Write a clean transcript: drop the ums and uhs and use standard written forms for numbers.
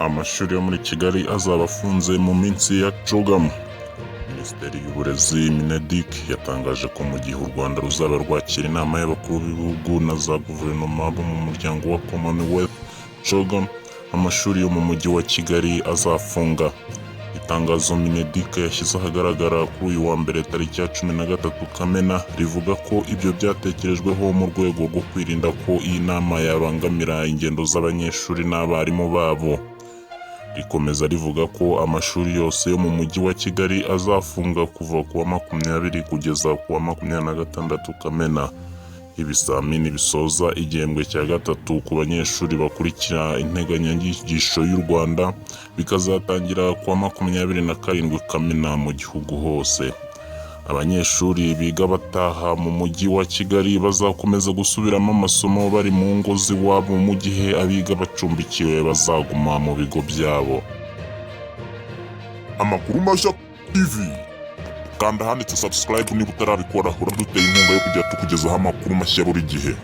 Amashuri yo muri Kigali azaba afunze mu minsi ya CHOGM. Minisiteri y'Uburezi Mineduc yatangaje ko mu gihe u Rwanda ruzaba rwakira inama y'abakuru b'ibihugu na za guverinoma bo mu muryango wa Commonwealth CHOGM, amashuri yo mu mujyi wa Kigali azafunga. Itangazo Mineduc yashyize ahagaragara kuri uyu wa mbere tariki ya 13 Kamena rivuga ko ibyo byatekerejweho mu rwego rwo kwirinda ko iyi nama yabangamira ingendo z'abanyeshuri n'abarimu babo. Rikomeza rivuga ko amashuri yose yo mu mujyi wa Kigali azafunga kuva ku wa 20 kugeza ku wa 26 Kamena. Ibizamini bisoza igihembwe cya gatatu ku banyeshuri bakurikira integanyanyigisho y'u Rwanda bikazatangira ku wa 27 Kamena mu gihugu hose. Abanyeshuri biga bataha mu mujyi wa Kigali bazakomeza gusubiramo amasomo bari mu ngo z'iwabo, mu gihe abiga bacumbikiwe bazaguma mu bigo byabo. Amakuru mashya TV. Kanda handitse subscribe niba utarabikora, uraduteye inkunga yo kujya tukugezaho amakuru mashya buri gihe.